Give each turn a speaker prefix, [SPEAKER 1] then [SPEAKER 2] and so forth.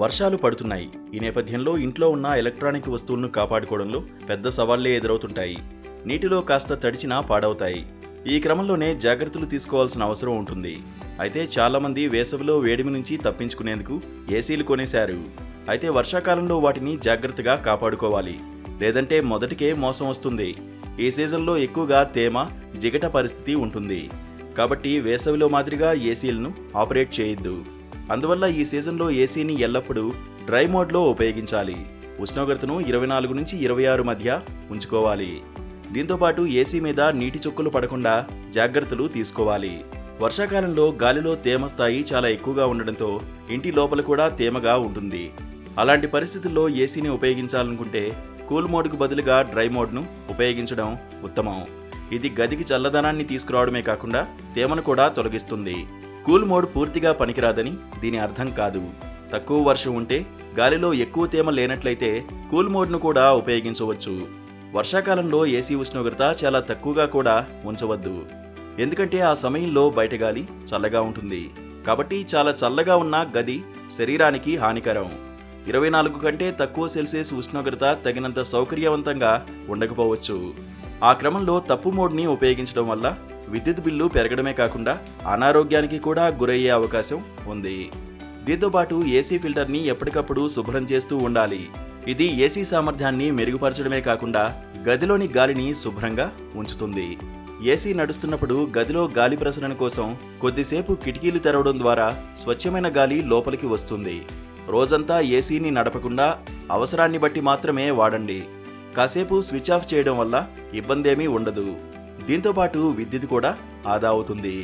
[SPEAKER 1] వర్షాలు పడుతున్నాయి. ఈ నేపథ్యంలో ఇంట్లో ఉన్న ఎలక్ట్రానిక్ వస్తువులను కాపాడుకోవడంలో పెద్ద సవాళ్లే ఎదురవుతుంటాయి. నీటిలో కాస్త తడిచినా పాడవుతాయి. ఈ క్రమంలోనే జాగ్రత్తలు తీసుకోవాల్సిన అవసరం ఉంటుంది. అయితే చాలామంది వేసవిలో వేడిమి నుంచి తప్పించుకునేందుకు ఏసీలు కొనేశారు. అయితే వర్షాకాలంలో వాటిని జాగ్రత్తగా కాపాడుకోవాలి. లేదంటే మొదటికే మోసం వస్తుంది. ఈ సీజన్లో ఎక్కువగా తేమ, జిగట పరిస్థితి ఉంటుంది. కాబట్టి వేసవిలో మాదిరిగా ఏసీలను ఆపరేట్ చేయొద్దు. అందువల్ల ఈ సీజన్లో ఏసీని ఎల్లప్పుడూ డ్రై మోడ్లో ఉపయోగించాలి. ఉష్ణోగ్రతను 24 నుంచి 26 మధ్య ఉంచుకోవాలి. దీంతోపాటు ఏసీ మీద నీటి చుక్కలు పడకుండా జాగ్రత్తలు తీసుకోవాలి. వర్షాకాలంలో గాలిలో తేమ స్థాయి చాలా ఎక్కువగా ఉండడంతో ఇంటి లోపల కూడా తేమగా ఉంటుంది. అలాంటి పరిస్థితుల్లో ఏసీని ఉపయోగించాలనుకుంటే కూల్ మోడ్కు బదులుగా డ్రై మోడ్ను ఉపయోగించడం ఉత్తమం. ఇది గదికి చల్లదనాన్ని తీసుకురావడమే కాకుండా తేమను కూడా తొలగిస్తుంది. కూల్ మోడ్ పూర్తిగా పనికిరాదని దీని అర్థం కాదు. తక్కువ వర్షం ఉంటే, గాలిలో ఎక్కువ తేమ లేనట్లయితే కూల్ మోడ్ను కూడా ఉపయోగించవచ్చు. వర్షాకాలంలో ఏసీ ఉష్ణోగ్రత చాలా తక్కువగా కూడా ఉంచవద్దు. ఎందుకంటే ఆ సమయంలో బయట గాలి చల్లగా ఉంటుంది. కాబట్టి చాలా చల్లగా ఉన్న గది శరీరానికి హానికరం. 24 కంటే తక్కువ సెల్సియస్ ఉష్ణోగ్రత తగినంత సౌకర్యవంతంగా ఉండకపోవచ్చు. ఆ క్రమంలో తప్పు మోడ్ని ఉపయోగించడం వల్ల విద్యుత్ బిల్లు పెరగడమే కాకుండా అనారోగ్యానికి కూడా గురయ్యే అవకాశం ఉంది. దీంతోపాటు ఏసీ ఫిల్టర్ని ఎప్పటికప్పుడు శుభ్రం చేస్తూ ఉండాలి. ఇది ఏసీ సామర్థ్యాన్ని మెరుగుపరచడమే కాకుండా గదిలోని గాలిని శుభ్రంగా ఉంచుతుంది. ఏసీ నడుస్తున్నప్పుడు గదిలో గాలి ప్రసరణ కోసం కొద్దిసేపు కిటికీలు తెరవడం ద్వారా స్వచ్ఛమైన గాలి లోపలికి వస్తుంది. రోజంతా ఏసీని నడపకుండా అవసరాన్ని బట్టి మాత్రమే వాడండి. కాసేపు స్విచ్ ఆఫ్ చేయడం వల్ల ఇబ్బందేమీ ఉండదు. దీంతోపాటు విద్యుత్ కూడా ఆదా అవుతుంది.